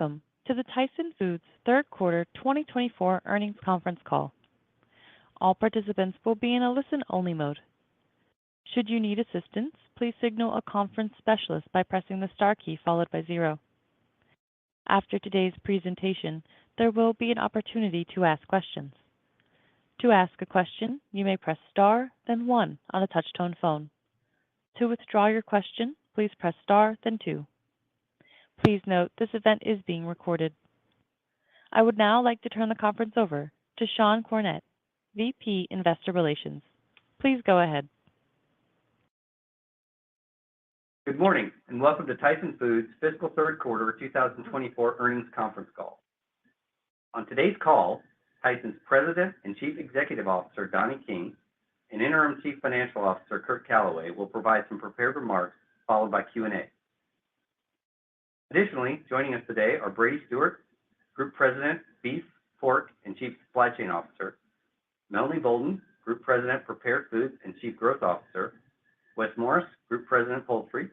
Welcome to the Tyson Foods third quarter 2024 earnings conference call. All participants will be in a listen-only mode. Should you need assistance, please signal a conference specialist by pressing the star key followed by 0. After today's presentation, there will be an opportunity to ask questions. To ask a question, you may press star, then 1 on a touch-tone phone. To withdraw your question, please press star, then 2. Please note, this event is being recorded. I would now like to turn the conference over to Sean Cornett, VP Investor Relations. Please go ahead. Good morning, and welcome to Tyson Foods' fiscal third quarter 2024 earnings conference call. On today's call, Tyson's President and Chief Executive Officer, Donnie King, and Interim Chief Financial Officer, Curt Calaway, will provide some prepared remarks, followed by Q&A. Additionally, joining us today are Brady Stewart, Group President, Beef, Pork, and Chief Supply Chain Officer, Melanie Bolden, Group President, Prepared Foods and Chief Growth Officer, Wes Morris, Group President, Poultry,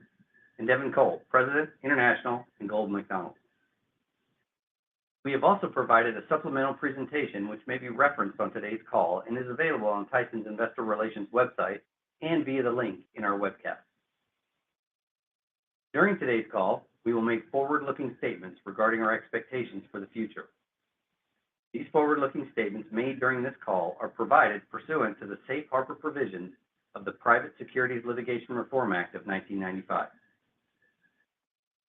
and Devin Cole, President, International, and Golden McDonald's. We have also provided a supplemental presentation which may be referenced on today's call and is available on Tyson's Investor Relations website and via the link in our webcast. During today's call, we will make forward-looking statements regarding our expectations for the future. These forward-looking statements made during this call are provided pursuant to the Safe Harbor provisions of the Private Securities Litigation Reform Act of 1995.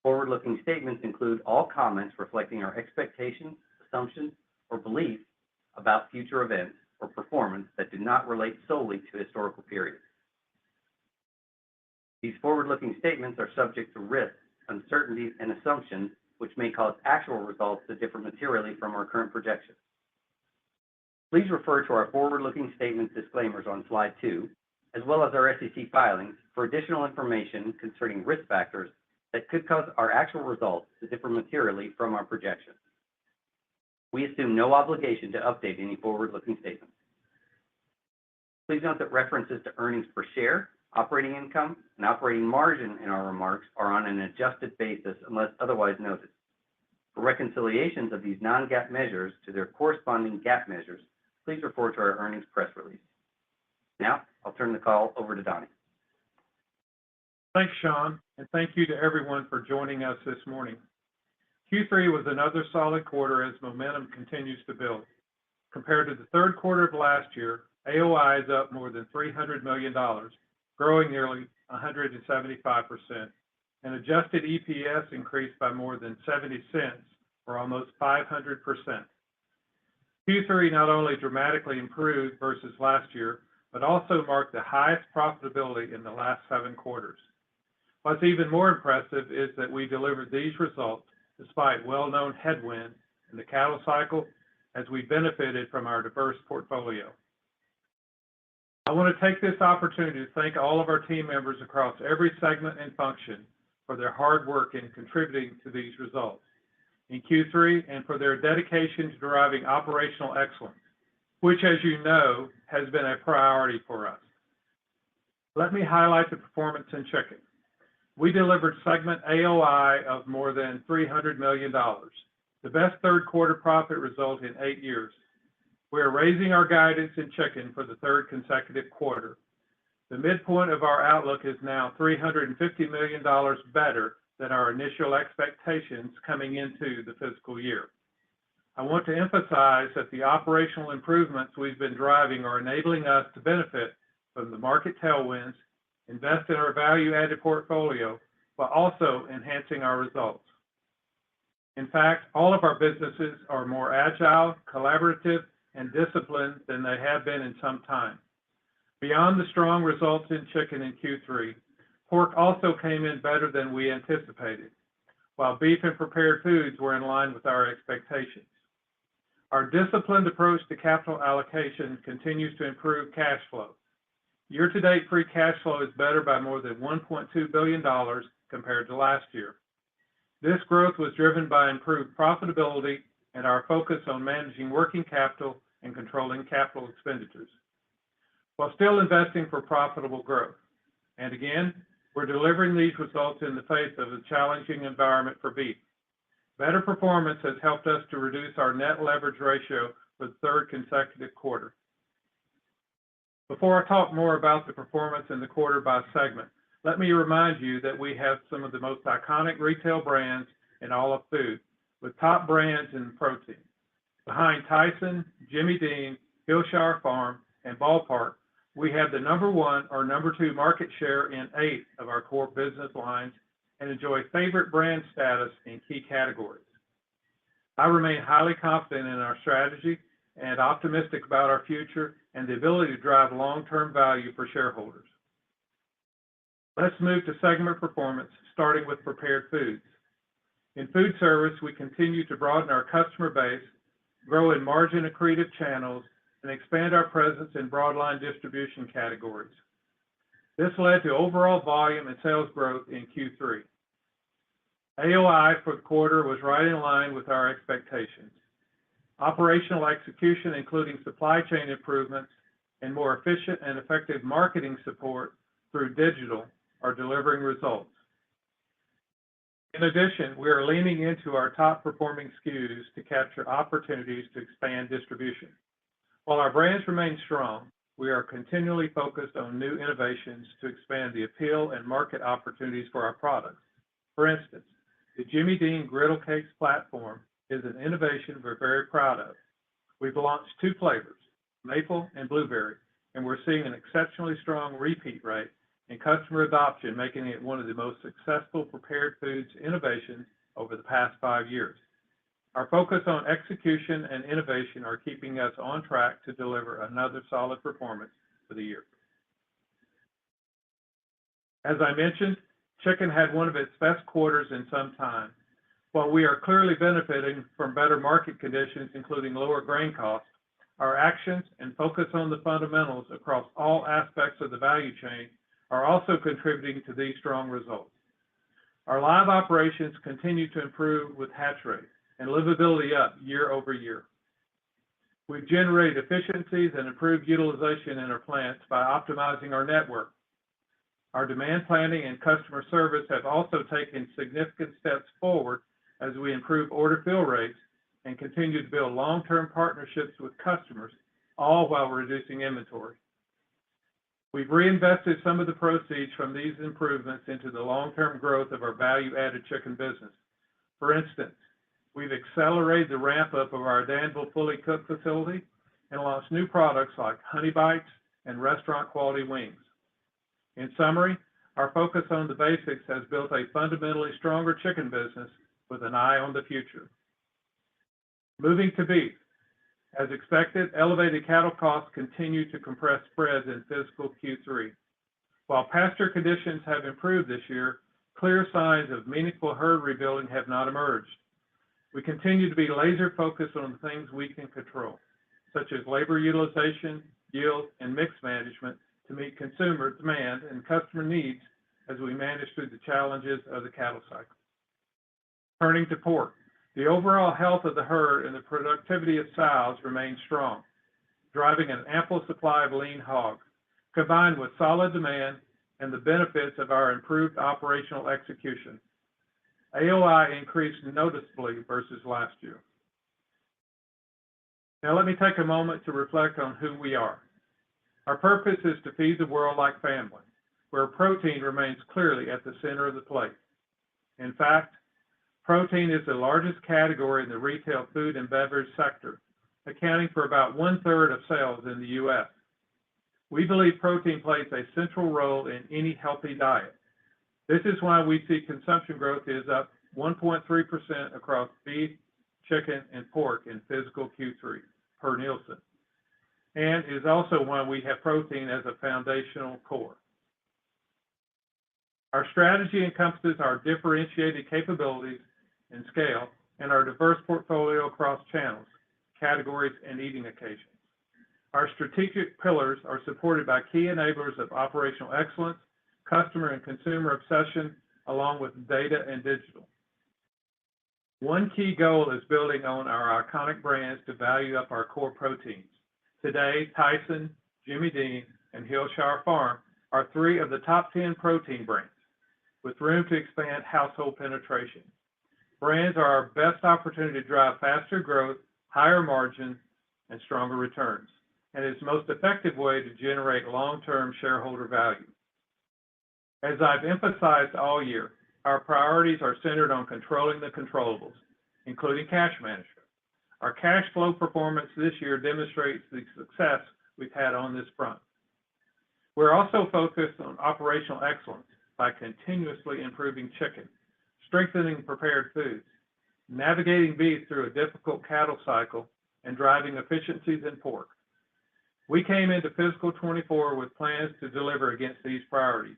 Forward-looking statements include all comments reflecting our expectations, assumptions, or beliefs about future events or performance that do not relate solely to historical periods. These forward-looking statements are subject to risks, uncertainties, and assumptions which may cause actual results to differ materially from our current projections. Please refer to our forward-looking statements disclaimers on slide 2, as well as our SEC filings for additional information concerning risk factors that could cause our actual results to differ materially from our projections. We assume no obligation to update any forward-looking statements. Please note that references to earnings per share, operating income, and operating margin in our remarks are on an adjusted basis unless otherwise noted. For reconciliations of these non-GAAP measures to their corresponding GAAP measures, please refer to our earnings press release. Now, I'll turn the call over to Donnie. Thanks, Sean, and thank you to everyone for joining us this morning. Q3 was another solid quarter as momentum continues to build. Compared to the third quarter of last year, AOI is up more than $300 million, growing nearly 175%, and adjusted EPS increased by more than 70 cents, or almost 500%. Q3 not only dramatically improved versus last year, but also marked the highest profitability in the last 7 quarters. What's even more impressive is that we delivered these results despite well-known headwinds in the cattle cycle as we benefited from our diverse portfolio. I want to take this opportunity to thank all of our team members across every segment and function for their hard work in contributing to these results in Q3 and for their dedication to driving operational excellence, which, as you know, has been a priority for us. Let me highlight the performance in chicken. We delivered segment AOI of more than $300 million, the best third quarter profit result in 8 years. We are raising our guidance in chicken for the third consecutive quarter. The midpoint of our outlook is now $350 million better than our initial expectations coming into the fiscal year. I want to emphasize that the operational improvements we've been driving are enabling us to benefit from the market tailwinds, invest in our value-added portfolio, while also enhancing our results. In fact, all of our businesses are more agile, collaborative, and disciplined than they have been in some time. Beyond the strong results in chicken in Q3, pork also came in better than we anticipated, while beef and prepared foods were in line with our expectations. Our disciplined approach to capital allocation continues to improve cash flow. Year-to-date free cash flow is better by more than $1.2 billion compared to last year. This growth was driven by improved profitability and our focus on managing working capital and controlling capital expenditures, while still investing for profitable growth. And again, we're delivering these results in the face of a challenging environment for beef. Better performance has helped us to reduce our net leverage ratio for the third consecutive quarter. Before I talk more about the performance in the quarter by segment, let me remind you that we have some of the most iconic retail brands in all of food, with top brands in protein. Behind Tyson, Jimmy Dean, Hillshire Farm, and Ballpark, we have the number 1 or number 2 market share in 8 of our core business lines and enjoy favorite brand status in key categories. I remain highly confident in our strategy and optimistic about our future and the ability to drive long-term value for shareholders. Let's move to segment performance, starting with prepared foods. In food service, we continue to broaden our customer base, grow in margin accretive channels, and expand our presence in broadline distribution categories. This led to overall volume and sales growth in Q3. AOI for the quarter was right in line with our expectations. Operational execution, including supply chain improvements and more efficient and effective marketing support through digital, are delivering results. In addition, we are leaning into our top-performing SKUs to capture opportunities to expand distribution. While our brands remain strong, we are continually focused on new innovations to expand the appeal and market opportunities for our products. For instance, the Jimmy Dean Griddle Cakes platform is an innovation we're very proud of. We've launched 2 flavors, maple and blueberry, and we're seeing an exceptionally strong repeat rate and customer adoption, making it one of the most successful prepared foods innovations over the past 5 years. Our focus on execution and innovation are keeping us on track to deliver another solid performance for the year. As I mentioned, chicken had one of its best quarters in some time. While we are clearly benefiting from better market conditions, including lower grain costs, our actions and focus on the fundamentals across all aspects of the value chain are also contributing to these strong results. Our live operations continue to improve with hatch rate and livability up year over year. We've generated efficiencies and improved utilization in our plants by optimizing our network. Our demand planning and customer service have also taken significant steps forward as we improve order fill rates and continue to build long-term partnerships with customers, all while reducing inventory. We've reinvested some of the proceeds from these improvements into the long-term growth of our value-added chicken business. For instance, we've accelerated the ramp-up of our Danville fully cooked facility and launched new products like Honey Bites and restaurant-quality wings. In summary, our focus on the basics has built a fundamentally stronger chicken business with an eye on the future. Moving to beef. As expected, elevated cattle costs continue to compress spreads in fiscal Q3. While pasture conditions have improved this year, clear signs of meaningful herd rebuilding have not emerged. We continue to be laser focused on the things we can control, such as labor utilization, yield, and mix management to meet consumer demand and customer needs as we manage through the challenges of the cattle cycle. Turning to pork. The overall health of the herd and the productivity of sows remains strong, driving an ample supply of lean hogs, combined with solid demand and the benefits of our improved operational execution. AOI increased noticeably versus last year. Now let me take a moment to reflect on who we are. Our purpose is to feed the world like family, where protein remains clearly at the center of the plate. In fact, protein is the largest category in the retail food and beverage sector, accounting for about 1/3 of sales in the U.S. We believe protein plays a central role in any healthy diet. This is why we see consumption growth is up 1.3% across beef, chicken, and pork in fiscal Q3 per Nielsen, and is also why we have protein as a foundational core. Our strategy encompasses our differentiated capabilities and scale and our diverse portfolio across channels, categories, and eating occasions. Our strategic pillars are supported by key enablers of operational excellence, customer and consumer obsession, along with data and digital. One key goal is building on our iconic brands to value up our core proteins. Today, Tyson, Jimmy Dean, and Hillshire Farm are 3 of the top 10 protein brands, with room to expand household penetration. Brands are our best opportunity to drive faster growth, higher margins, and stronger returns, and is the most effective way to generate long-term shareholder value. As I've emphasized all year, our priorities are centered on controlling the controllables, including cash management. Our cash flow performance this year demonstrates the success we've had on this front. We're also focused on operational excellence by continuously improving chicken, strengthening prepared foods, navigating beef through a difficult cattle cycle, and driving efficiencies in pork. We came into fiscal 24 with plans to deliver against these priorities.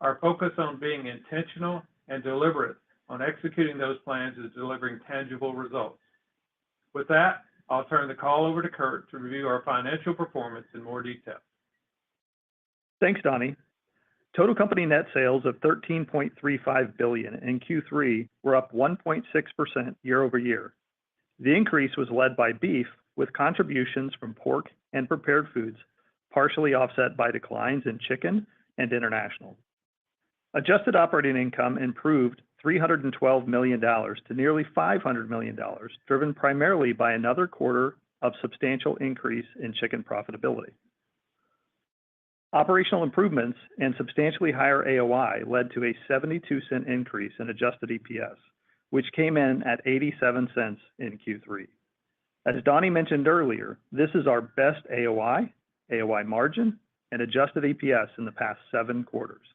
Our focus on being intentional and deliberate on executing those plans is delivering tangible results. With that, I'll turn the call over to Kurt to review our financial performance in more detail. Thanks, Donnie. Total company net sales of $13.35 billion in Q3 were up 1.6% year over year. The increase was led by beef, with contributions from pork and prepared foods, partially offset by declines in chicken and international. Adjusted operating income improved $312 million to nearly $500 million, driven primarily by another quarter of substantial increase in chicken profitability. Operational improvements and substantially higher AOI led to a 72-cent increase in adjusted EPS, which came in at 87 cents in Q3. As Donnie mentioned earlier, this is our best AOI margin, and adjusted EPS in the past 7 quarters.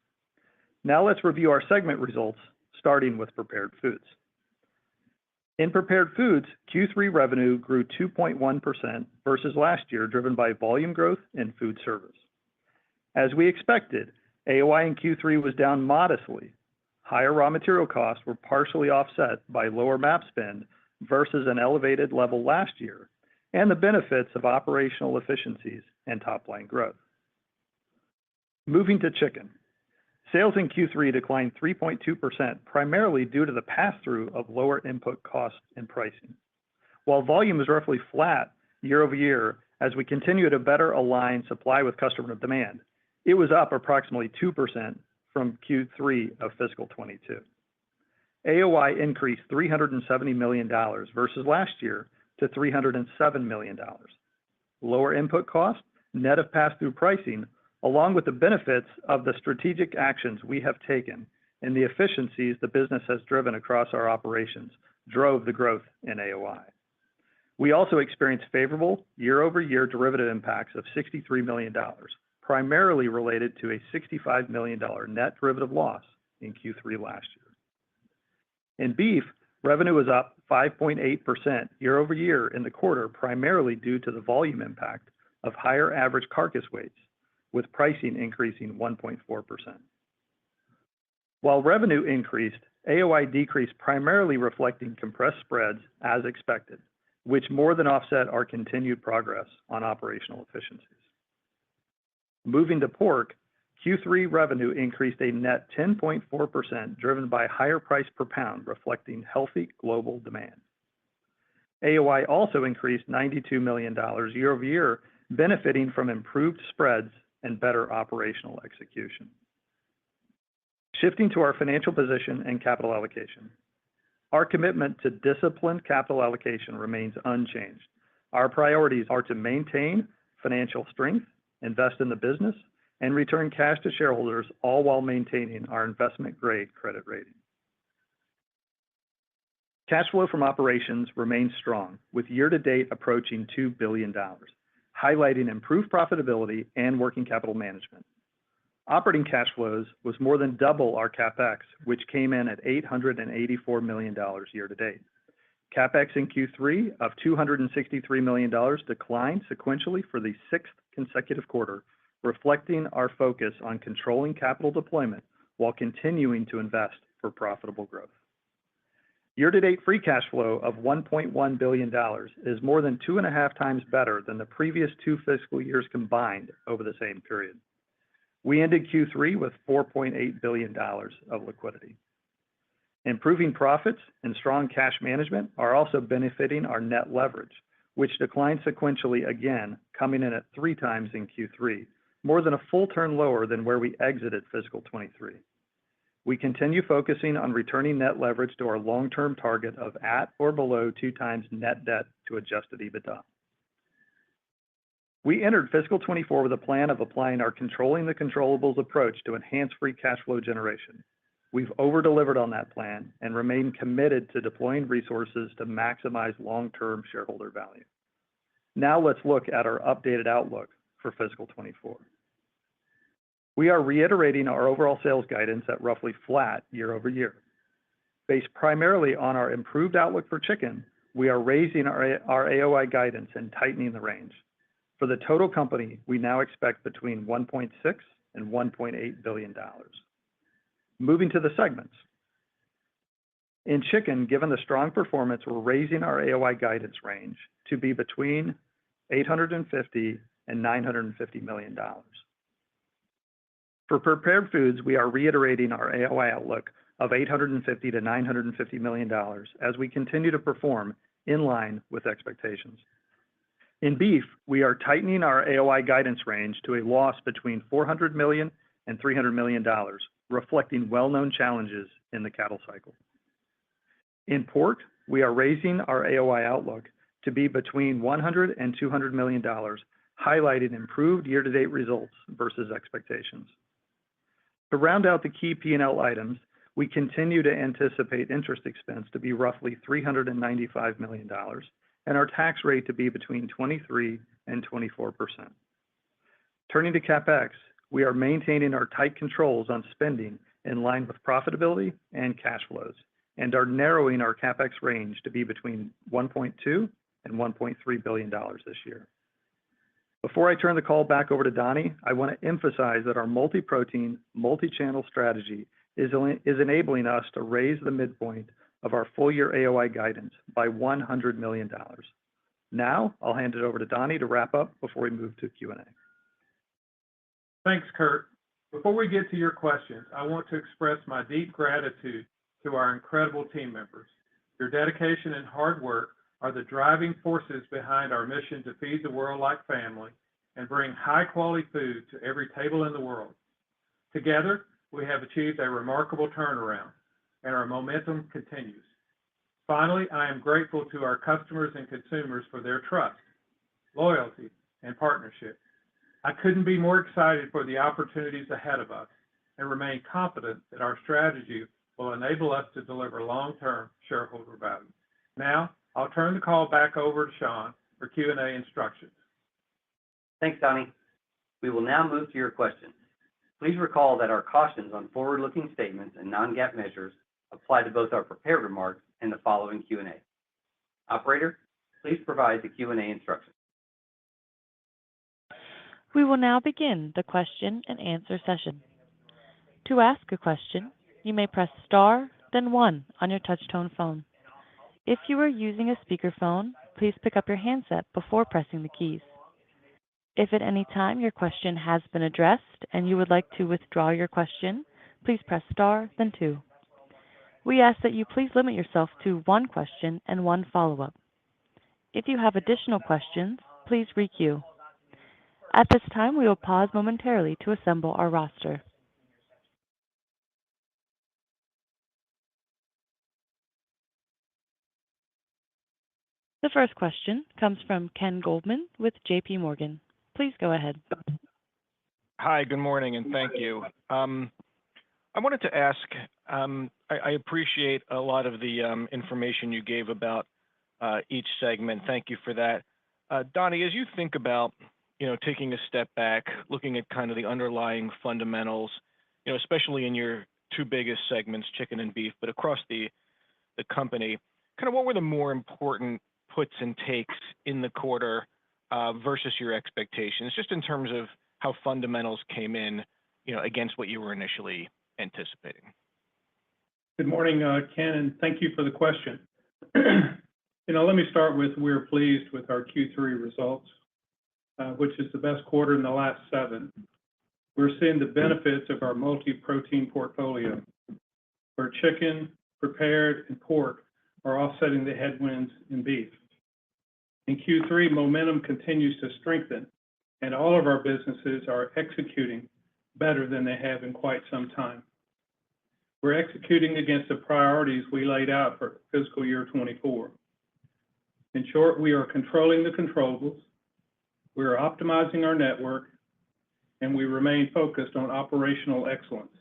Now let's review our segment results, starting with prepared foods. In prepared foods, Q3 revenue grew 2.1% versus last year, driven by volume growth in food service. As we expected, AOI in Q3 was down modestly. Higher raw material costs were partially offset by lower MAP spend versus an elevated level last year, and the benefits of operational efficiencies and top-line growth. Moving to chicken. Sales in Q3 declined 3.2%, primarily due to the pass-through of lower input costs and pricing. While volume is roughly flat year over year as we continue to better align supply with customer demand, it was up approximately 2% from Q3 of fiscal 22. AOI increased $370 million versus last year to $307 million. Lower input costs, net of pass-through pricing, along with the benefits of the strategic actions we have taken and the efficiencies the business has driven across our operations, drove the growth in AOI. We also experienced favorable year-over-year derivative impacts of $63 million, primarily related to a $65 million net derivative loss in Q3 last year. In beef, revenue was up 5.8% year-over-year in the quarter, primarily due to the volume impact of higher average carcass weights, with pricing increasing 1.4%. While revenue increased, AOI decreased, primarily reflecting compressed spreads as expected, which more than offset our continued progress on operational efficiencies. Moving to pork, Q3 revenue increased a net 10.4%, driven by higher price per pound, reflecting healthy global demand. AOI also increased $92 million year over year, benefiting from improved spreads and better operational execution. Shifting to our financial position and capital allocation. Our commitment to disciplined capital allocation remains unchanged. Our priorities are to maintain financial strength, invest in the business, and return cash to shareholders, all while maintaining our investment-grade credit rating. Cash flow from operations remains strong, with year-to-date approaching $2 billion, highlighting improved profitability and working capital management. Operating cash flows was more than double our CapEx, which came in at $884 million year-to-date. CapEx in Q3 of $263 million declined sequentially for the 6th consecutive quarter, reflecting our focus on controlling capital deployment while continuing to invest for profitable growth. Year-to-date free cash flow of $1.1 billion is more than 2.5 times better than the previous 2 fiscal years combined over the same period. We ended Q3 with $4.8 billion of liquidity. Improving profits and strong cash management are also benefiting our net leverage, which declined sequentially again, coming in at 3 times in Q3, more than a full turn lower than where we exited fiscal 23. We continue focusing on returning net leverage to our long-term target of at or below 2x net debt to adjusted EBITDA. We entered fiscal 24 with a plan of applying our controlling the controllables approach to enhance free cash flow generation. We've over-delivered on that plan and remain committed to deploying resources to maximize long-term shareholder value. Now let's look at our updated outlook for fiscal 24. We are reiterating our overall sales guidance at roughly flat year over year. Based primarily on our improved outlook for chicken, we are raising our AOI guidance and tightening the range. For the total company, we now expect between $1.6 and $1.8 billion. Moving to the segments. In chicken, given the strong performance, we're raising our AOI guidance range to be between $850 and $950 million. For prepared foods, we are reiterating our AOI outlook of $850 to $950 million as we continue to perform in line with expectations. In beef, we are tightening our AOI guidance range to a loss between $400 million and $300 million, reflecting well-known challenges in the cattle cycle. In pork, we are raising our AOI outlook to be between $100 and $200 million, highlighting improved year-to-date results versus expectations. To round out the key P&L items, we continue to anticipate interest expense to be roughly $395 million, and our tax rate to be between 23% and 24%. Turning to CapEx, we are maintaining our tight controls on spending in line with profitability and cash flows, and are narrowing our CapEx range to be between $1.2 and $1.3 billion this year. Before I turn the call back over to Donnie, I want to emphasize that our multi-protein, multi-channel strategy is enabling us to raise the midpoint of our full-year AOI guidance by $100 million. Now, I'll hand it over to Donnie to wrap up before we move to Q&A. Thanks, Kurt. Before we get to your questions, I want to express my deep gratitude to our incredible team members. Your dedication and hard work are the driving forces behind our mission to feed the world like family and bring high-quality food to every table in the world. Together, we have achieved a remarkable turnaround, and our momentum continues. Finally, I am grateful to our customers and consumers for their trust, loyalty, and partnership. I couldn't be more excited for the opportunities ahead of us and remain confident that our strategy will enable us to deliver long-term shareholder value. Now, I'll turn the call back over to Sean for Q&A instructions. Thanks, Donnie. We will now move to your questions. Please recall that our cautions on forward-looking statements and non-GAAP measures apply to both our prepared remarks and the following Q&A. Operator, please provide the Q&A instructions. We will now begin the question and answer session. To ask a question, you may press star, then 1 on your touch-tone phone. If you are using a speakerphone, please pick up your handset before pressing the keys. If at any time your question has been addressed and you would like to withdraw your question, please press star, then 2. We ask that you please limit yourself to 1 question and 1 follow-up. If you have additional questions, please re-queue. At this time, we will pause momentarily to assemble our roster. The first question comes from Ken Goldman with JP Morgan. Please go ahead. Hi, good morning, and thank you. I wanted to ask, I appreciate a lot of the information you gave about each segment. Thank you for that. Donnie, as you think about, taking a step back, looking at kind of the underlying fundamentals, especially in your 2 biggest segments, chicken and beef, but across the company, kind of what were the more important puts and takes in the quarter versus your expectations, just in terms of how fundamentals came in, against what you were initially anticipating? Good morning, Ken, and thank you for the question. Let me start with we're pleased with our Q3 results, which is the best quarter in the last 7. We're seeing the benefits of our multi-protein portfolio, where chicken, prepared, and pork are offsetting the headwinds in beef. In Q3, momentum continues to strengthen, and all of our businesses are executing better than they have in quite some time. We're executing against the priorities we laid out for fiscal year 24. In short, we are controlling the controllables, we are optimizing our network, and we remain focused on operational excellence.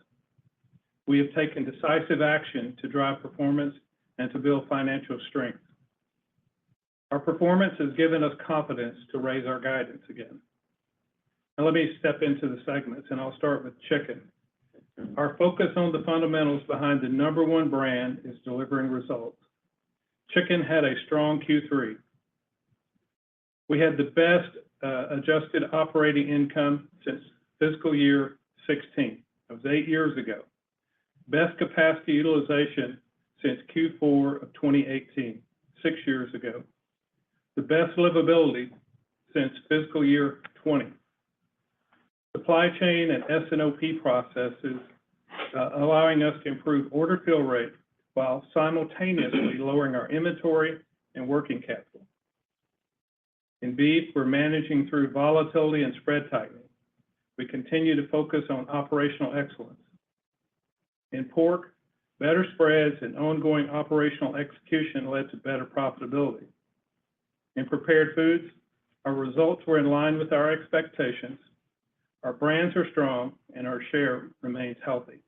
We have taken decisive action to drive performance and to build financial strength. Our performance has given us confidence to raise our guidance again. Now let me step into the segments, and I'll start with chicken. Our focus on the fundamentals behind the number one brand is delivering results. Chicken had a strong Q3. We had the best adjusted operating income since fiscal year 16. That was 8 years ago. Best capacity utilization since Q4 of 2018, 6 years ago. The best livability since fiscal year 20. Supply chain and S&OP processes allowing us to improve order fill rate while simultaneously lowering our inventory and working capital. In beef, we're managing through volatility and spread tightening. We continue to focus on operational excellence. In pork, better spreads and ongoing operational execution led to better profitability. In prepared foods, our results were in line with our expectations. Our brands are strong and our share remains healthy.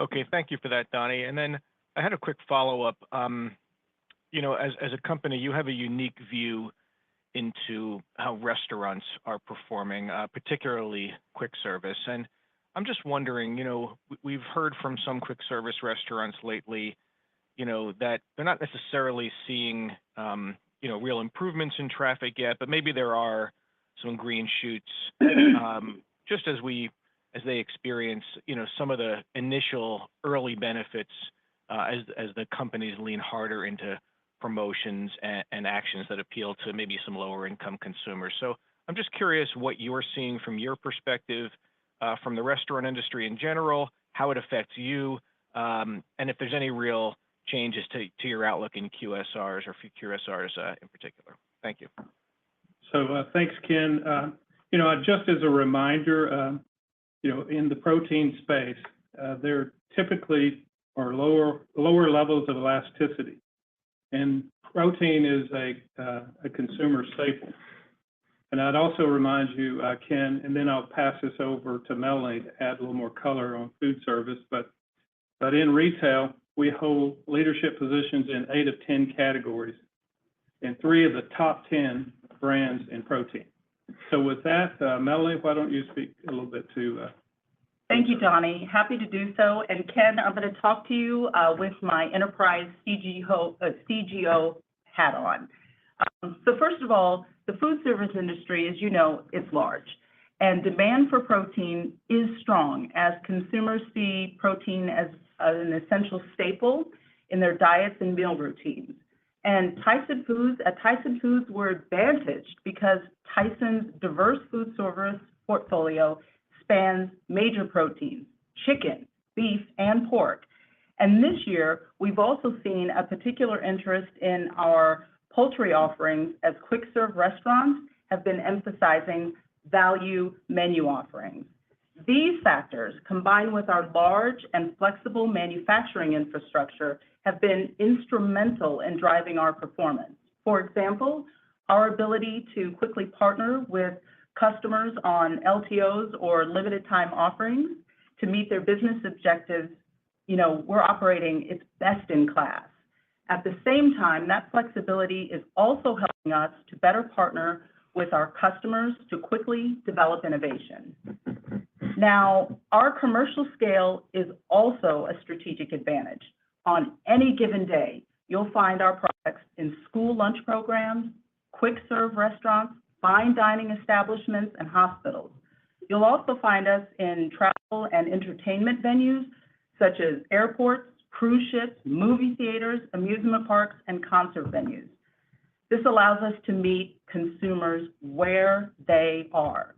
Okay, thank you for that, Donnie. And then I had a quick follow-up. You know, as a company, you have a unique view into how restaurants are performing, particularly quick service. And I'm just wondering, you know, we've heard from some quick service restaurants lately, you know, that they're not necessarily seeing, you know, real improvements in traffic yet, but maybe there are some green shoots, just as they experience, you know, some of the initial early benefits as the companies lean harder into promotions and actions that appeal to maybe some lower income consumers. So I'm just curious what you're seeing from your perspective, from the restaurant industry in general, how it affects you, and if there's any real changes to your outlook in QSRs or QSRs in particular. Thank you. So thanks, Ken. You know, just as a reminder, you know, in the protein space, there typically are lower levels of elasticity, and protein is a consumer staple. And I'd also remind you, Ken, and then I'll pass this over to Melanie to add a little more color on food service, but in retail, we hold leadership positions in 8 of 10 categories and 3 of the top 10 brands in protein. So with that, Melanie, why don't you speak a little bit to... Thank you, Donnie. Happy to do so. And Ken, I'm going to talk to you with my enterprise CGO hat on. So first of all, the food service industry, as you know, is large. And demand for protein is strong as consumers see protein as an essential staple in their diets and meal routines. And at Tyson Foods, we're advantaged because Tyson's diverse food service portfolio spans major proteins, chicken, beef, and pork. And this year, we've also seen a particular interest in our poultry offerings as quick serve restaurants have been emphasizing value menu offerings. These factors, combined with our large and flexible manufacturing infrastructure, have been instrumental in driving our performance. For example, our ability to quickly partner with customers on LTOs or limited time offerings to meet their business objectives, you know, we're operating its best in class. At the same time, that flexibility is also helping us to better partner with our customers to quickly develop innovation. Now, our commercial scale is also a strategic advantage. On any given day, you'll find our products in school lunch programs, quick serve restaurants, fine dining establishments, and hospitals. You'll also find us in travel and entertainment venues such as airports, cruise ships, movie theaters, amusement parks, and concert venues. This allows us to meet consumers where they are.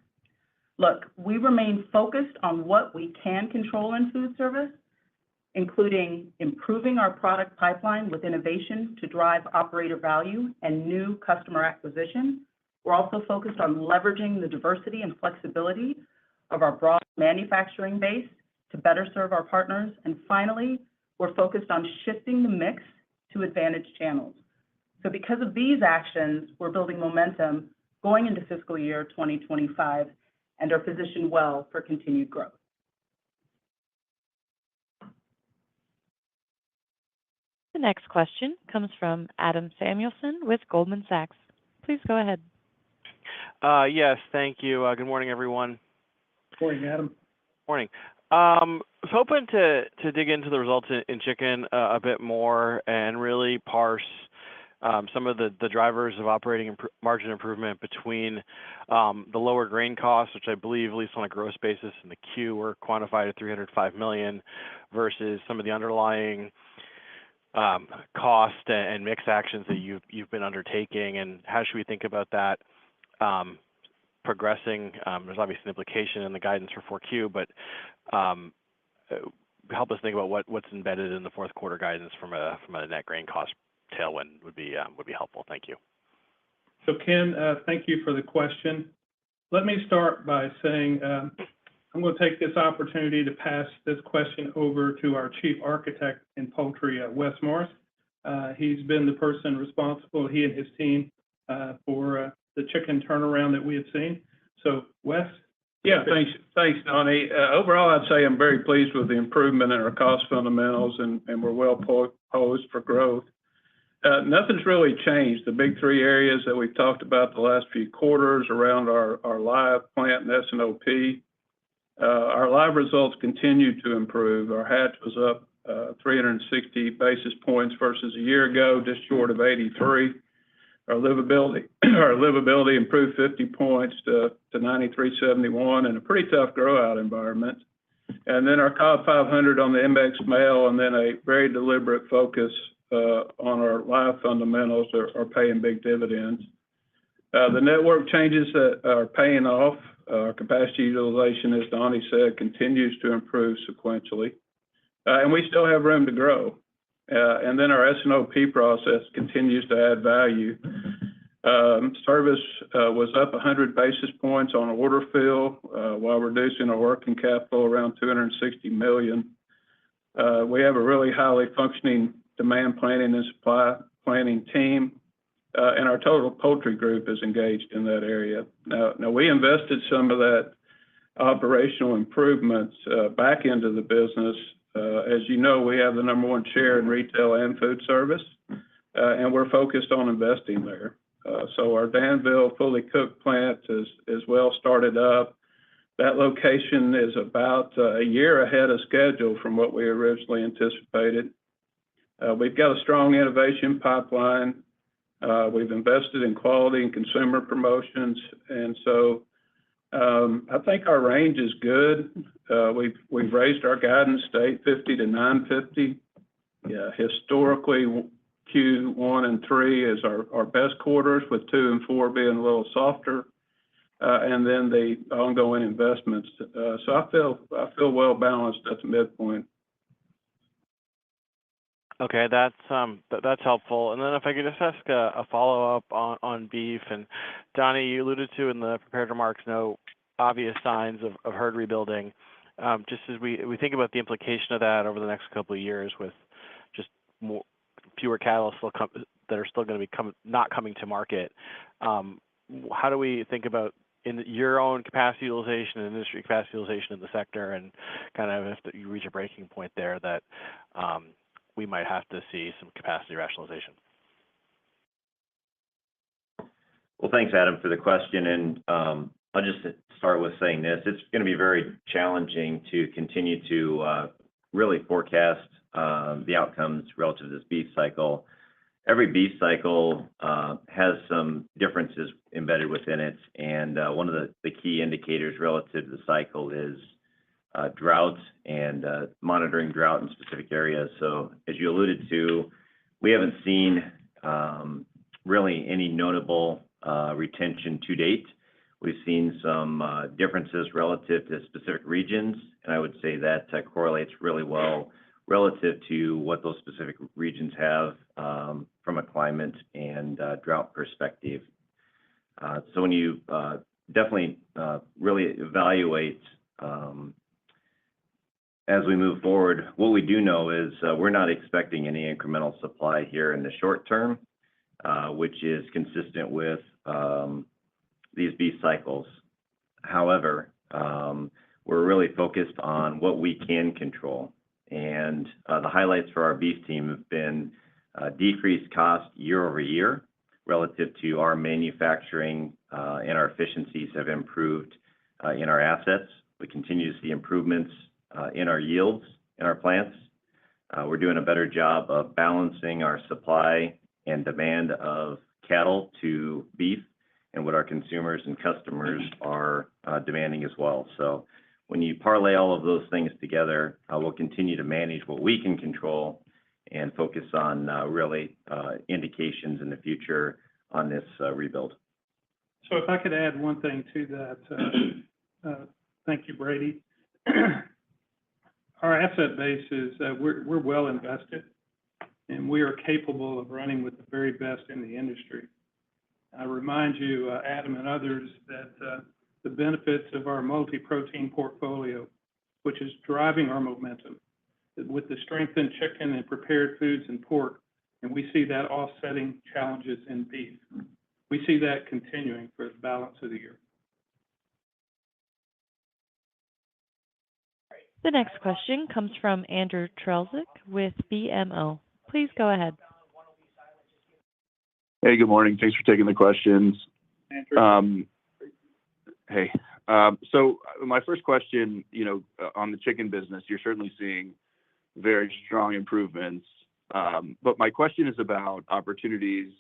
Look, we remain focused on what we can control in food service, including improving our product pipeline with innovation to drive operator value and new customer acquisition. We're also focused on leveraging the diversity and flexibility of our broad manufacturing base to better serve our partners. And finally, we're focused on shifting the mix to advantage channels. So because of these actions, we're building momentum going into fiscal year 2025 and are positioned well for continued growth. The next question comes from Adam Samuelson with Goldman Sachs. Please go ahead. Yes, thank you. Good morning, everyone. Morning, Adam. Morning. I was hoping to dig into the results in chicken a bit more and really parse some of the drivers of operating margin improvement between the lower grain costs, which I believe, at least on a gross basis in the Q, were quantified at $305 million, versus some of the underlying cost and mix actions that you've been undertaking, and how should we think about that progressing? There's obviously an implication in the guidance for 4Q, but help us think about what's embedded in the fourth quarter guidance from a net grain cost tailwind would be helpful. Thank you. So Ken, thank you for the question. Let me start by saying I'm going to take this opportunity to pass this question over to our Chief Architect in Poultry, Wes Morris. He's been the person responsible, he and his team, for the chicken turnaround that we have seen. So, Wes? Yeah, thanks, Donnie. Overall, I'd say I'm very pleased with the improvement in our cost fundamentals, and we're well poised for growth. Nothing's really changed. The big three areas that we've talked about the last few quarters around our live plant and S&OP. Our live results continue to improve. Our hatch was up 360 basis points versus a year ago, just short of 83. Our livability improved 50 points to 93.71 in a pretty tough grow-out environment. And then our Cobb 500 on the MX male, and then a very deliberate focus on our live fundamentals are paying big dividends. The network changes that are paying off. Our capacity utilization, as Donnie said, continues to improve sequentially. And we still have room to grow. And then our S&OP process continues to add value. Service was up 100 basis points on order fill while reducing our working capital around $260 million. We have a really highly functioning demand planning and supply planning team, and our total poultry group is engaged in that area. Now we invested some of that operational improvements back into the business. As you know, we have the #1 share in retail and food service, and we're focused on investing there. So our Danville fully cooked plant is well started up. That location is about a year ahead of schedule from what we originally anticipated. We've got a strong innovation pipeline. We've invested in quality and consumer promotions, and so I think our range is good. We've raised our guidance to $850 to $950. Yeah, historically, Q1 and 3 is our best quarters, with 2 and 4 being a little softer, and then the ongoing investments. So I feel well balanced at the midpoint. Okay, that's helpful. And then if I could just ask a follow-up on beef. And Donnie, you alluded to in the prepared remarks no obvious signs of herd rebuilding. Just as we think about the implication of that over the next couple of years, with just fewer cattle that are still going to be not coming to market, how do we think about in your own capacity utilization and industry capacity utilization in the sector, and kind of if you reach a breaking point there that we might have to see some capacity rationalization? Well, thanks, Adam, for the question. And I'll just start with saying this. It's going to be very challenging to continue to really forecast the outcomes relative to this beef cycle. Every beef cycle has some differences embedded within it. And one of the key indicators relative to the cycle is drought and monitoring drought in specific areas. So as you alluded to, we haven't seen really any notable retention to date. We've seen some differences relative to specific regions, and I would say that correlates really well relative to what those specific regions have from a climate and drought perspective. So when you definitely really evaluate As we move forward, what we do know is we're not expecting any incremental supply here in the short term, which is consistent with these beef cycles. However, we're really focused on what we can control. And the highlights for our beef team have been decreased cost year over year relative to our manufacturing, and our efficiencies have improved in our assets. We continue to see improvements in our yields in our plants. We're doing a better job of balancing our supply and demand of cattle to beef and what our consumers and customers are demanding as well. So when you parlay all of those things together, we'll continue to manage what we can control and focus on really indications in the future on this rebuild. So if I could add one thing to that, thank you, Brady. Our asset base is, we're well invested, and we are capable of running with the very best in the industry. I remind you, Adam and others, that the benefits of our multi-protein portfolio, which is driving our momentum, with the strength in chicken and prepared foods and pork, and we see that offsetting challenges in beef. We see that continuing for the balance of the year. The next question comes from Andrew Strelzik with BMO. Please go ahead. Hey, good morning. Thanks for taking the questions. Andrew. Hey. So my first question, on the chicken business, you're certainly seeing very strong improvements. But my question is about opportunities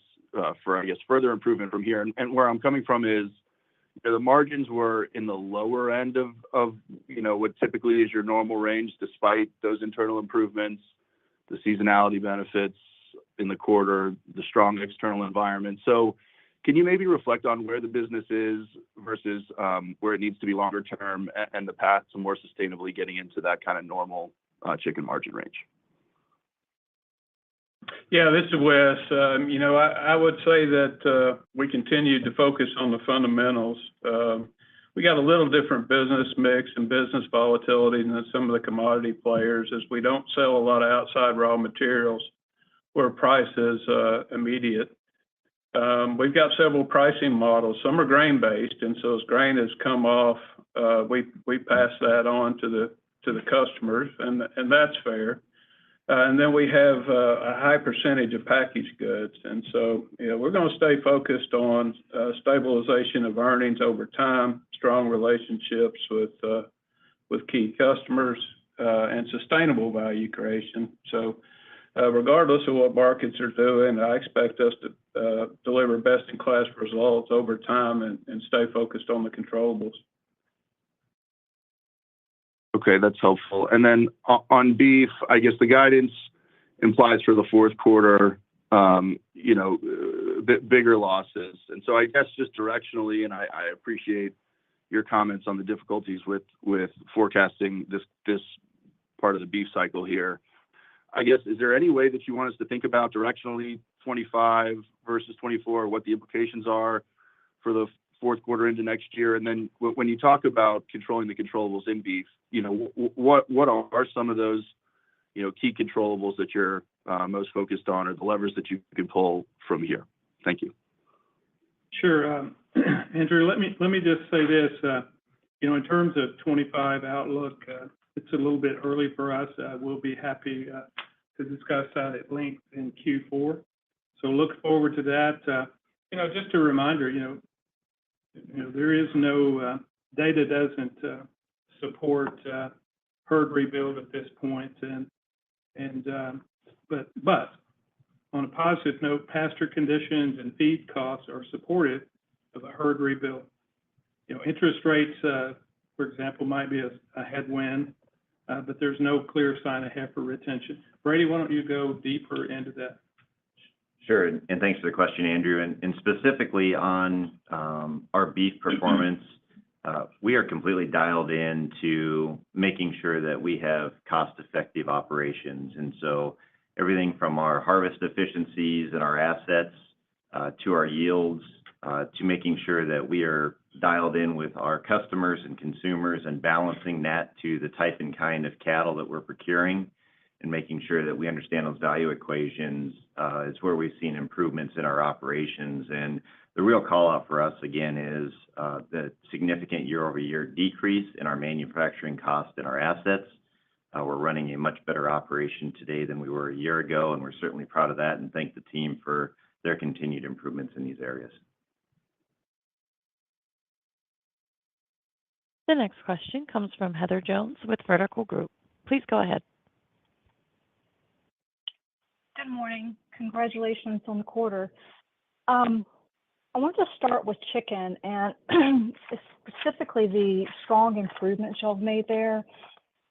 for, I guess, further improvement from here. And where I'm coming from is, the margins were in the lower end of what typically is your normal range, despite those internal improvements, the seasonality benefits in the quarter, the strong external environment. So can you maybe reflect on where the business is versus where it needs to be longer term and the path to more sustainably getting into that kind of normal chicken margin range? Yeah, this is Wes. I would say that we continue to focus on the fundamentals. We got a little different business mix and business volatility than some of the commodity players, as we don't sell a lot of outside raw materials where price is immediate. We've got several pricing models. Some are grain-based, and so as grain has come off, we pass that on to the customers, and that's fair. And then we have a high percentage of packaged goods. And so, we're going to stay focused on stabilization of earnings over time, strong relationships with key customers, and sustainable value creation. So, regardless of what markets are doing, I expect us to deliver best-in-class results over time and stay focused on the controllables. Okay, that's helpful. And then on beef, I guess the guidance implies for the fourth quarter, bigger losses. And so I guess just directionally, and I appreciate your comments on the difficulties with forecasting this part of the beef cycle here. I guess, is there any way that you want us to think about directionally 25 versus 24, what the implications are for the fourth quarter into next year? And then when you talk about controlling the controllables in beef, what are some of those, key controllables that you're most focused on, or the levers that you can pull from here? Thank you. Sure. Andrew, let me just say this, in terms of 25 outlook, it's a little bit early for us. We'll be happy to discuss that at length in Q4. So look forward to that. Just a reminder, there is no data doesn't support herd rebuild at this point, but on a positive note, pasture conditions and feed costs are supportive of a herd rebuild. Interest rates, for example, might be a headwind, but there's no clear sign of heifer retention. Brady, why don't you go deeper into that? Sure, and thanks for the question, Andrew. And specifically on our beef performance, we are completely dialed in to making sure that we have cost-effective operations. And so everything from our harvest efficiencies and our assets to our yields to making sure that we are dialed in with our customers and consumers and balancing that to the type and kind of cattle that we're procuring and making sure that we understand those value equations is where we've seen improvements in our operations. And the real call out for us again is the significant year-over-year decrease in our manufacturing cost and our assets. We're running a much better operation today than we were a year ago, and we're certainly proud of that and thank the team for their continued improvements in these areas. The next question comes from Heather Jones with Vertical Group. Please go ahead. Good morning. Congratulations on the quarter. I want to start with chicken and specifically the strong improvements y'all have made there.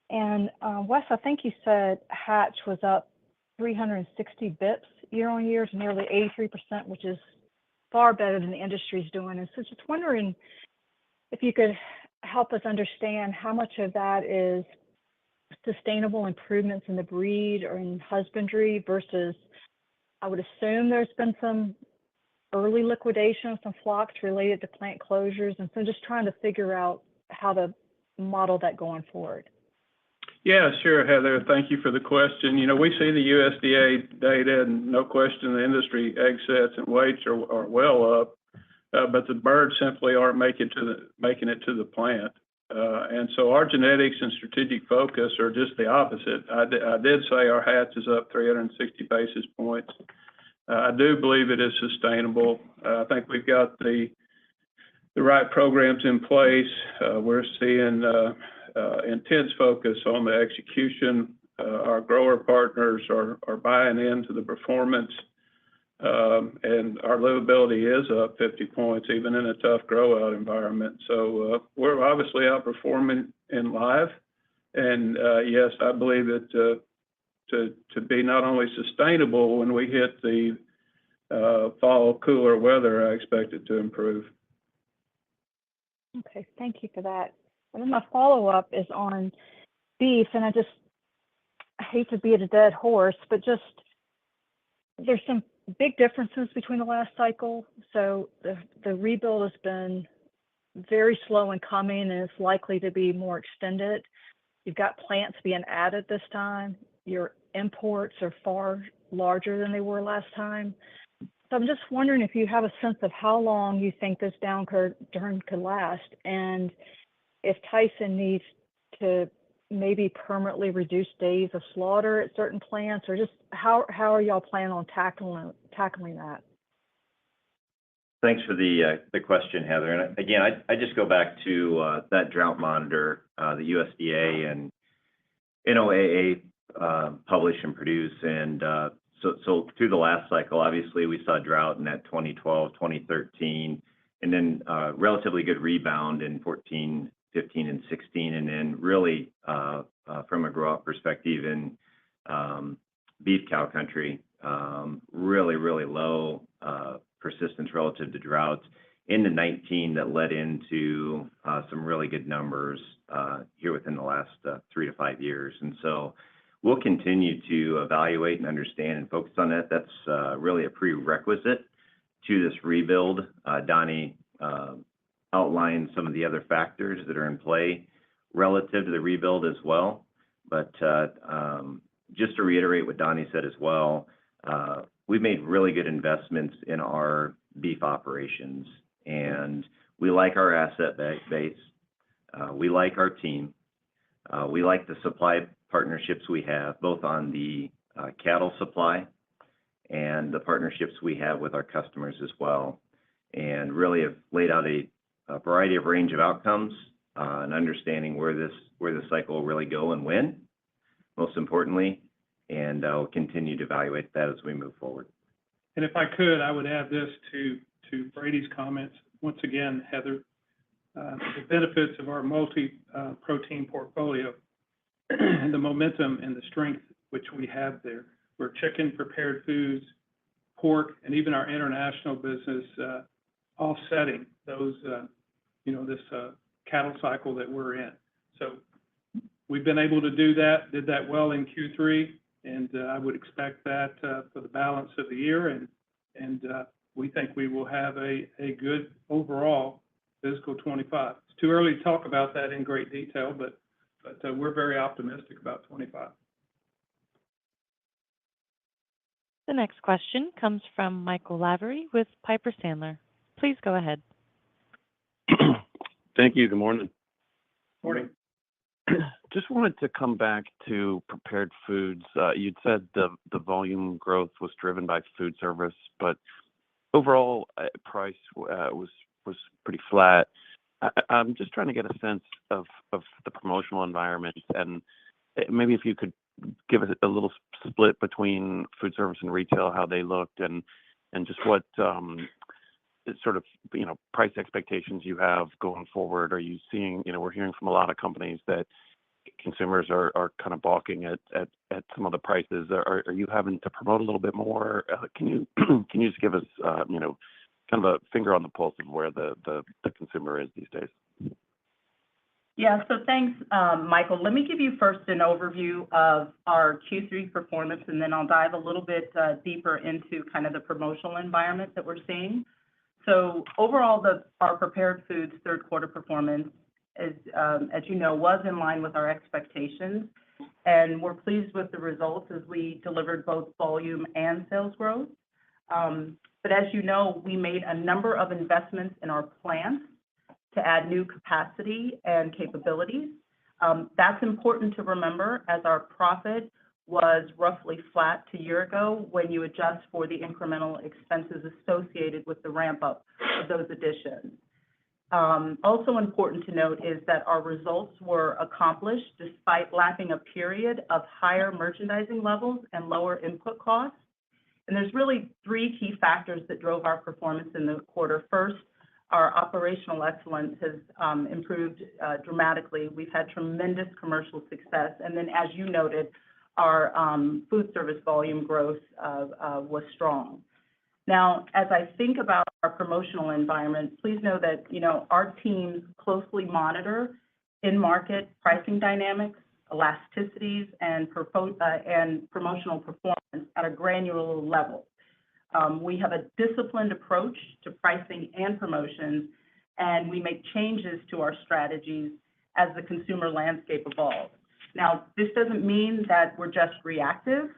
And Wes, I think you said hatch was up 360 bips year on year, to nearly 83%, which is far better than the industry's doing. And so just wondering if you could help us understand how much of that is sustainable improvements in the breed or in husbandry versus, I would assume there's been some early liquidation of some flocks related to plant closures. And so just trying to figure out how to model that going forward. Yeah, sure, Heather. Thank you for the question. You know, we see the USDA data, and no question the industry egg sets and weights are well up, but the birds simply aren't making it to the plant. And so our genetics and strategic focus are just the opposite. I did say our hatch is up 360 basis points. I do believe it is sustainable. I think we've got the right programs in place. We're seeing intense focus on the execution. Our grower partners are buying into the performance, and our livability is up 50 points, even in a tough grow-out environment. So we're obviously outperforming in live. And yes, I believe that to be not only sustainable when we hit the fall cooler weather, I expect it to improve. Okay, thank you for that. And then my follow-up is on beef, and I hate to beat a dead horse, but just there's some big differences between the last cycle. So the rebuild has been very slow in coming, and it's likely to be more extended. You've got plants being added this time. Your imports are far larger than they were last time. So I'm just wondering if you have a sense of how long you think this downturn could last, and if Tyson needs to maybe permanently reduce days of slaughter at certain plants, or just how are y'all planning on tackling that? Thanks for the question, Heather. And again, I just go back to that drought monitor, the USDA and NOAA publish and produce. And so through the last cycle, obviously we saw drought in that 2012, 2013, and then relatively good rebound in 14, 15, and 16, and then really from a grow-out perspective in beef cow country, really low persistence relative to droughts in the 19 that led into some really good numbers here within the last 3 to 5 years. And so we'll continue to evaluate and understand and focus on that. That's really a prerequisite to this rebuild. Donnie outline some of the other factors that are in play relative to the rebuild as well. But just to reiterate what Donnie said as well, we've made really good investments in our beef operations, and we like our asset base. We like our team. We like the supply partnerships we have, both on the cattle supply and the partnerships we have with our customers as well, and really have laid out a variety of range of outcomes and understanding where this cycle will really go and when, most importantly, and I'll continue to evaluate that as we move forward. And if I could, I would add this to Brady's comments. Once again, Heather, the benefits of our multi-protein portfolio and the momentum and the strength which we have there, where chicken, prepared foods, pork, and even our international business offsetting those, this cattle cycle that we're in. So we've been able to do that, did that well in Q3, and I would expect that for the balance of the year. And we think we will have a good overall fiscal '25. It's too early to talk about that in great detail, but we're very optimistic about '25. The next question comes from Michael Lavery with Piper Sandler. Please go ahead. Thank you. Good morning. Morning. Just wanted to come back to prepared foods. You'd said the volume growth was driven by food service, but overall price was pretty flat. I'm just trying to get a sense of the promotional environment, and maybe if you could give us a little split between food service and retail, how they looked, and just what sort of price expectations you have going forward. Are you seeing? We're hearing from a lot of companies that consumers are kind of balking at some of the prices. Are you having to promote a little bit more? Can you just give us kind of a finger on the pulse of where the consumer is these days? Yeah, so thanks, Michael. Let me give you first an overview of our Q3 performance, and then I'll dive a little bit deeper into kind of the promotional environment that we're seeing. So overall, our prepared foods third quarter performance is, as you know, was in line with our expectations, and we're pleased with the results as we delivered both volume and sales growth. But as you know, we made a number of investments in our plants to add new capacity and capabilities. That's important to remember, as our profit was roughly flat to year ago when you adjust for the incremental expenses associated with the ramp up of those additions. Also important to note is that our results were accomplished despite lapping a period of higher merchandising levels and lower input costs. And there's really three key factors that drove our performance in the quarter. First, our operational excellence has improved dramatically. We've had tremendous commercial success. And then, as you noted, our food service volume growth was strong. Now, as I think about our promotional environment, please know that our teams closely monitor in-market pricing dynamics, elasticities, and promotional performance at a granular level. We have a disciplined approach to pricing and promotions, and we make changes to our strategies as the consumer landscape evolves. Now, this doesn't mean that we're just reactive.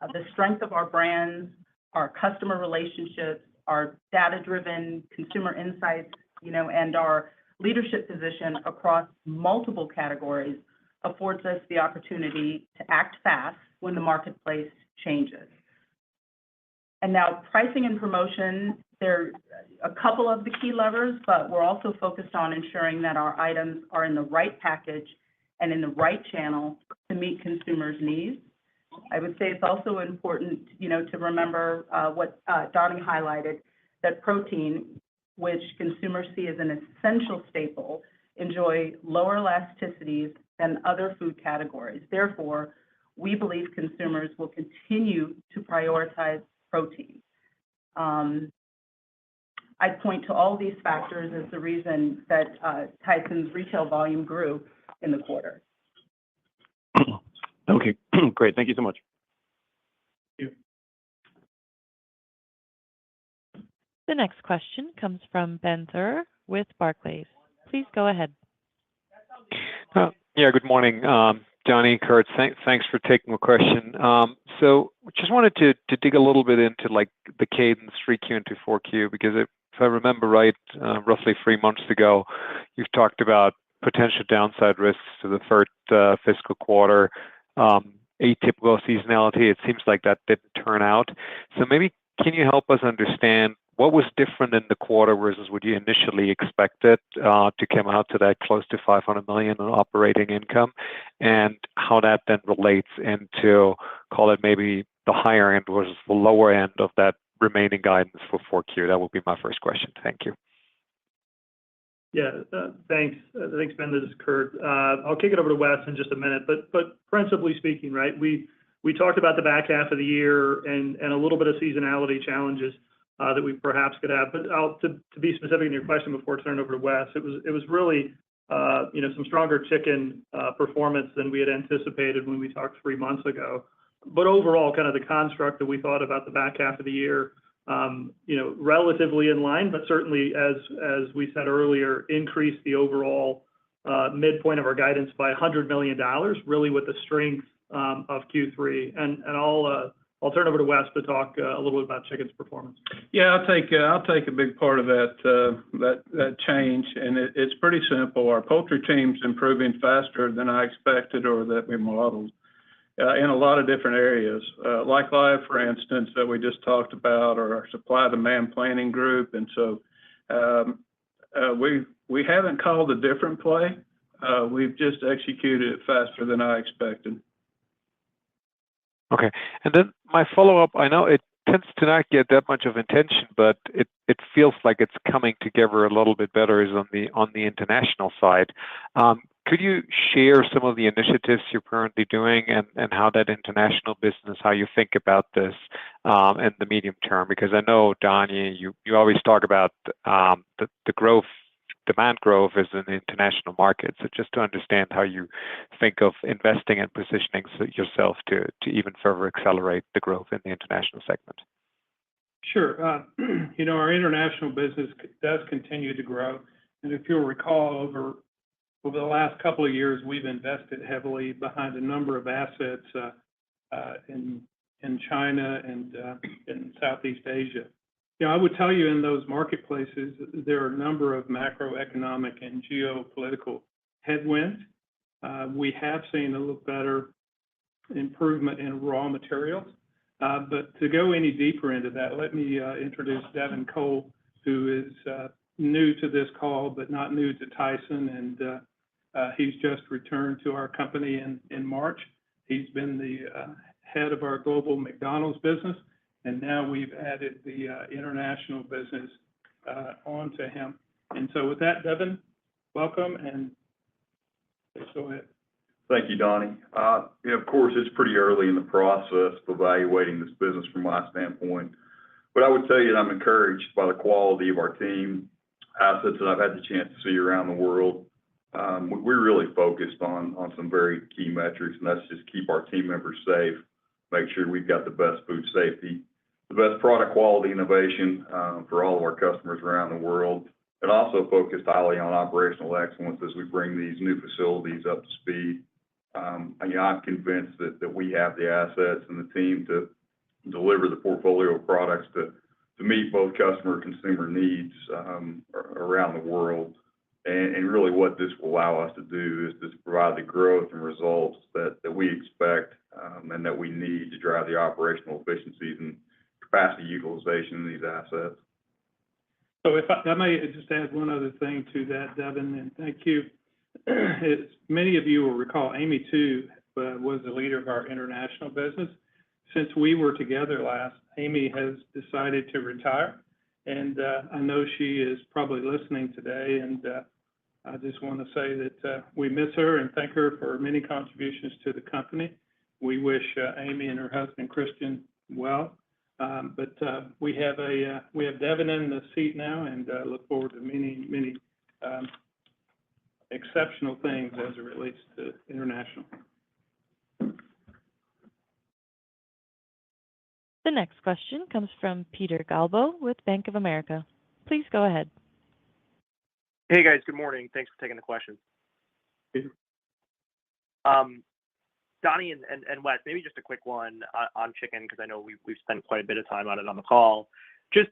The strength of our brands, our customer relationships, our data-driven consumer insights, and our leadership position across multiple categories affords us the opportunity to act fast when the marketplace changes. And now, pricing and promotion, they're a couple of the key levers, but we're also focused on ensuring that our items are in the right package and in the right channel to meet consumers' needs. I would say it's also important, to remember what Donnie highlighted, that protein, which consumers see as an essential staple, enjoy lower elasticities than other food categories. Therefore, we believe consumers will continue to prioritize protein. I'd point to all these factors as the reason that Tyson's retail volume grew in the quarter. Okay, great. Thank you so much. Thank you. The next question comes from Ben Theurer with Barclays. Please go ahead. Yeah, good morning, Donnie, Kurt. Thanks for taking the question. So just wanted to dig a little bit into like the cadence 3Q into 4Q, because if I remember right, roughly 3 months ago, you've talked about potential downside risks to the third fiscal quarter, atypical seasonality. It seems like that didn't turn out. So maybe can you help us understand what was different in the quarter versus what you initially expected to come out to that close to $500 million in operating income, and how that then relates into, call it maybe the higher end versus the lower end of that remaining guidance for 4Q? That would be my first question. Thank you. Yeah, thanks. Thanks, Ben. This is Kurt. I'll kick it over to Wes in just a minute, but principally speaking, right, we talked about the back half of the year and a little bit of seasonality challenges that we perhaps could have. But to be specific in your question before turning over to Wes, it was really some stronger chicken performance than we had anticipated when we talked 3 months ago. But overall, kind of the construct that we thought about the back half of the year relatively in line, but certainly, as we said earlier, increased the overall midpoint of our guidance by $100 million, really with the strength of Q3. And I'll turn over to Wes to talk a little bit about chicken's performance. Yeah, I'll take a big part of that change, and it's pretty simple. Our poultry team's improving faster than I expected or that we modeled in a lot of different areas, like live, for instance, that we just talked about, or our supply demand planning group. And so we haven't called a different play. We've just executed it faster than I expected. Okay. And then my follow-up, I know it tends to not get that much of attention, but it feels like it's coming together a little bit better is on the international side. Could you share some of the initiatives you're currently doing and how that international business, how you think about this in the medium term? Because I know, Donnie, you always talk about the growth, demand growth is in the international market. So just to understand how you think of investing and positioning yourself to even further accelerate the growth in the international segment. Sure. Our international business does continue to grow. And if you'll recall, over the last couple of years, we've invested heavily behind a number of assets in China and in Southeast Asia. I would tell you in those marketplaces, there are a number of macroeconomic and geopolitical headwinds. We have seen a little better improvement in raw materials. But to go any deeper into that, let me introduce Devin Cole, who is new to this call, but not new to Tyson. And he's just returned to our company in March. He's been the head of our global McDonald's business. And now we've added the international business onto him. And so with that, Devin, welcome, and please go ahead. Thank you, Donnie. Of course, it's pretty early in the process of evaluating this business from my standpoint. But I would tell you that I'm encouraged by the quality of our team, assets that I've had the chance to see around the world. We're really focused on some very key metrics, and that's just keep our team members safe, make sure we've got the best food safety, the best product quality innovation for all of our customers around the world, and also focused highly on operational excellence as we bring these new facilities up to speed. I'm convinced that we have the assets and the team to deliver the portfolio of products to meet both customer and consumer needs around the world. And really what this will allow us to do is to provide the growth and results that we expect and that we need to drive the operational efficiencies and capacity utilization in these assets. So if I may just add one other thing to that, Devin, and thank you. As many of you will recall, Amy, too, was the leader of our international business. Since we were together last, Amy has decided to retire. And I know she is probably listening today. And I just want to say that we miss her and thank her for many contributions to the company. We wish Amy and her husband, Christian, well. But we have Devin in the seat now, and look forward to many exceptional things as it relates to international. The next question comes from Peter Galbo with Bank of America. Please go ahead. Hey guys, good morning. Thanks for taking the question. Donnie and Wes, maybe just a quick one on chicken, because I know we've spent quite a bit of time on it on the call. Just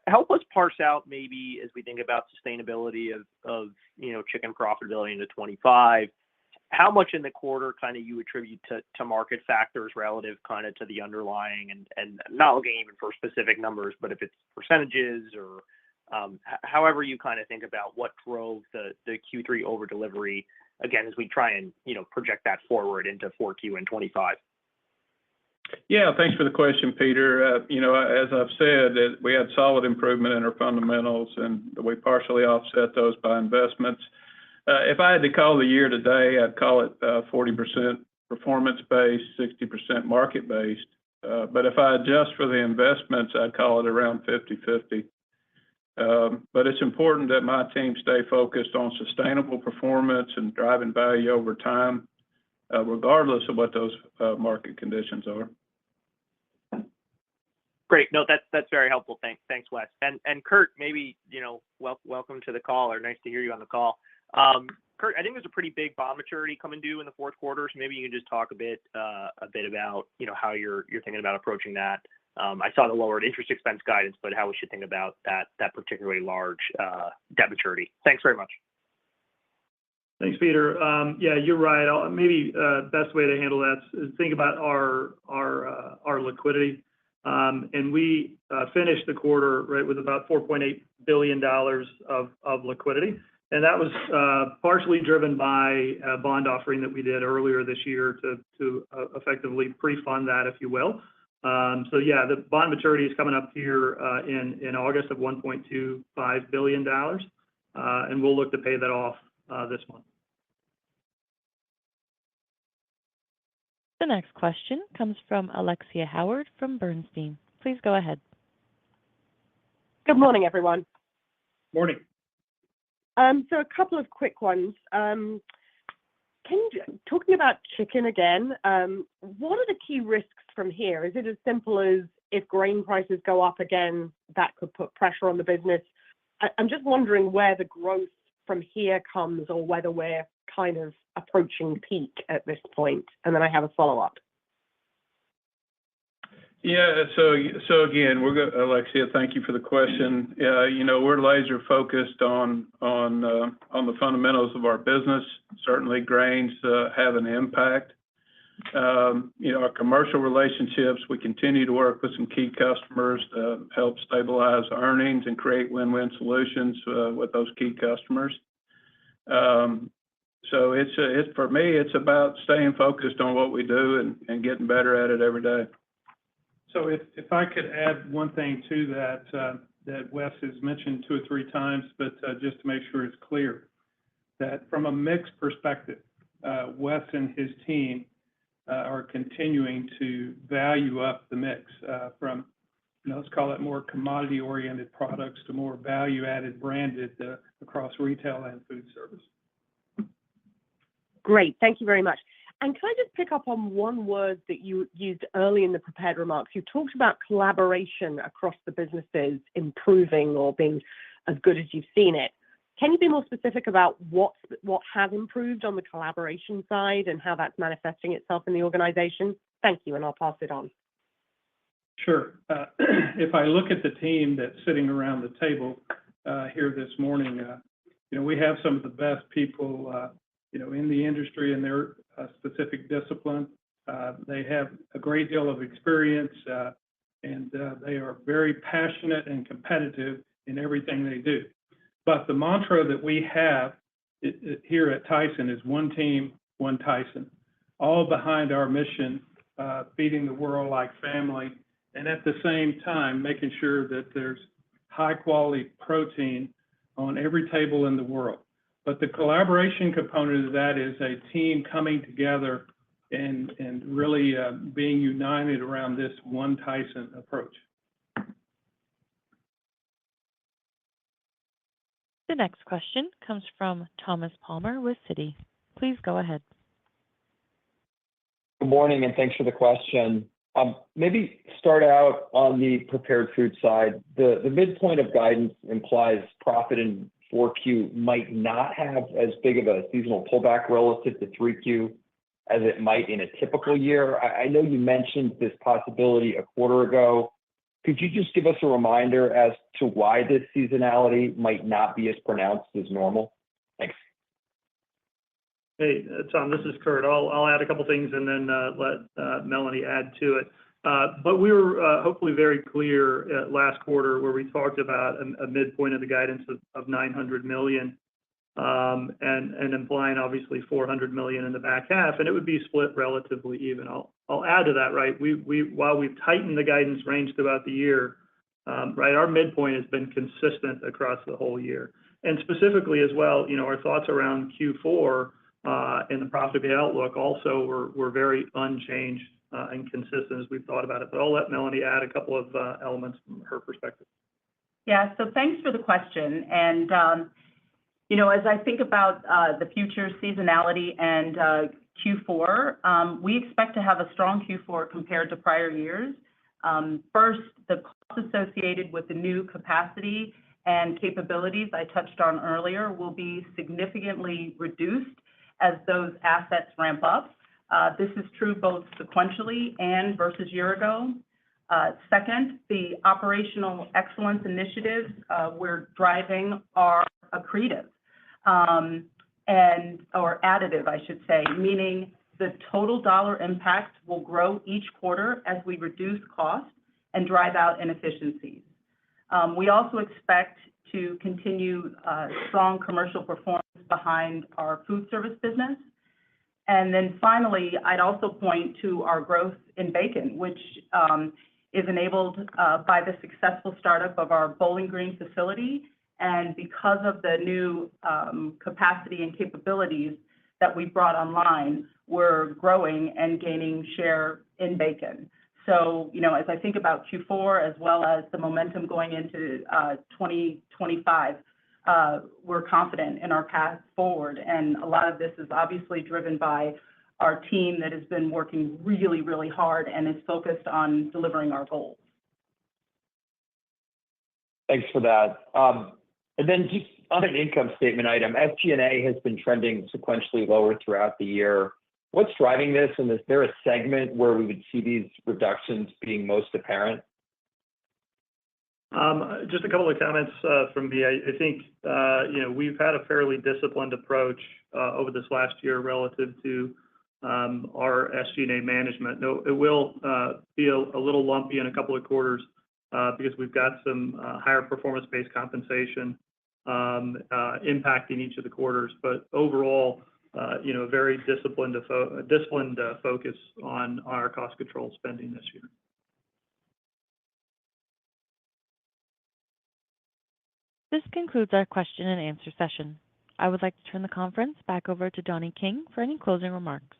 help us parse out maybe as we think about sustainability of chicken profitability into 25, how much in the quarter kind of you attribute to market factors relative kind of to the underlying, and not looking even for specific numbers, but if it's percentages or however you kind of think about what drove the Q3 over delivery, again, as we try and project that forward into 4Q and 25. Yeah, thanks for the question, Peter. As I've said, we had solid improvement in our fundamentals, and we partially offset those by investments. If I had to call the year today, I'd call it 40% performance-based, 60% market-based. But if I adjust for the investments, I'd call it around 50-50. But it's important that my team stay focused on sustainable performance and driving value over time, regardless of what those market conditions are. Great. No, that's very helpful. Thanks, Wes. And Kurt, maybe, welcome to the call, or nice to hear you on the call. Kurt, I think there's a pretty big bond maturity coming due in the fourth quarter, so maybe you can just talk a bit about, how you're thinking about approaching that. I saw the lowered interest expense guidance, but how we should think about that particularly large debt maturity. Thanks very much. Thanks, Peter. Yeah, you're right. Maybe best way to handle that is think about our liquidity. And we finished the quarter right with about $4.8 billion of liquidity. And that was partially driven by a bond offering that we did earlier this year to effectively pre-fund that, if you will. So yeah, the bond maturity is coming up here in August of $1.25 billion. And we'll look to pay that off this month. The next question comes from Alexia Howard from Bernstein. Please go ahead. Good morning, everyone. Morning. So a couple of quick ones. Talking about chicken again, what are the key risks from here? Is it as simple as if grain prices go up again, that could put pressure on the business? I'm just wondering where the growth from here comes, or whether we're kind of approaching peak at this point. And then I have a follow-up. Yeah, so again, Alexia, thank you for the question. We're laser focused on the fundamentals of our business. Certainly grains have an impact. Our commercial relationships, we continue to work with some key customers to help stabilize earnings and create win-win solutions with those key customers. So it's for me, it's about staying focused on what we do and getting better at it every day. So if I could add one thing to that Wes has mentioned 2 or 3 times, but just to make sure it's clear, that from a mix perspective, Wes and his team are continuing to value up the mix from, let's call it more commodity-oriented products to more value-added branded across retail and food service. Great. Thank you very much. And can I just pick up on one word that you used early in the prepared remarks? You talked about collaboration across the businesses improving or being as good as you've seen it. Can you be more specific about what has improved on the collaboration side and how that's manifesting itself in the organization? Thank you, and I'll pass it on. Sure. If I look at the team that's sitting around the table here this morning, we have some of the best people, in the industry in their specific discipline. They have a great deal of experience, and they are very passionate and competitive in everything they do. But the mantra that we have here at Tyson is one team, one Tyson, all behind our mission, feeding the world like family, and at the same time, making sure that there's high quality protein on every table in the world. But the collaboration component of that is a team coming together and really being united around this one Tyson approach. The next question comes from Thomas Palmer with Citi. Please go ahead. Good morning, and thanks for the question. Maybe start out on the prepared food side. The midpoint of guidance implies profit in 4Q might not have as big of a seasonal pullback relative to 3Q as it might in a typical year. I know you mentioned this possibility a quarter ago. Could you just give us a reminder as to why this seasonality might not be as pronounced as normal? Thanks. Hey, Tom, this is Kurt. I'll add a couple things and then let Melanie add to it. But we were hopefully very clear last quarter where we talked about a midpoint of the guidance of $900 million and implying obviously $400 million in the back half, and it would be split relatively even. I'll add to that, right? While we've tightened the guidance range throughout the year, right, our midpoint has been consistent across the whole year. And specifically as well, our thoughts around Q4 and the profitability outlook also were very unchanged and consistent as we've thought about it. But I'll let Melanie add a couple of elements from her perspective. Yeah, so thanks for the question. And, as I think about the future seasonality and Q4, we expect to have a strong Q4 compared to prior years. First, the costs associated with the new capacity and capabilities I touched on earlier will be significantly reduced as those assets ramp up. This is true both sequentially and versus year ago. Second, the operational excellence initiatives we're driving are accretive or additive, I should say, meaning the total dollar impact will grow each quarter as we reduce costs and drive out inefficiencies. We also expect to continue strong commercial performance behind our food service business. And then finally, I'd also point to our growth in bacon, which is enabled by the successful startup of our Bowling Green facility. And because of the new capacity and capabilities that we brought online, we're growing and gaining share in bacon. So, as I think about Q4 as well as the momentum going into 2025, we're confident in our path forward. And a lot of this is obviously driven by our team that has been working really, really hard and is focused on delivering our goals. Thanks for that. And then just on an income statement item, SG&A has been trending sequentially lower throughout the year. What's driving this? And is there a segment where we would see these reductions being most apparent? Just a couple of comments from me. I think, we've had a fairly disciplined approach over this last year relative to our SG&A management. No, it will be a little lumpy in a couple of quarters because we've got some higher performance-based compensation impacting each of the quarters. But overall, very disciplined focus on our cost control spending this year. This concludes our question and answer session. I would like to turn the conference back over to Donnie King for any closing remarks.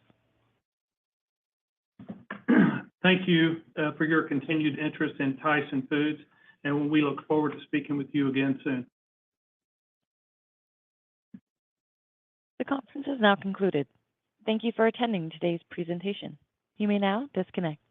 Thank you for your continued interest in Tyson Foods, and we look forward to speaking with you again soon. The conference is now concluded. Thank you for attending today's presentation. You may now disconnect.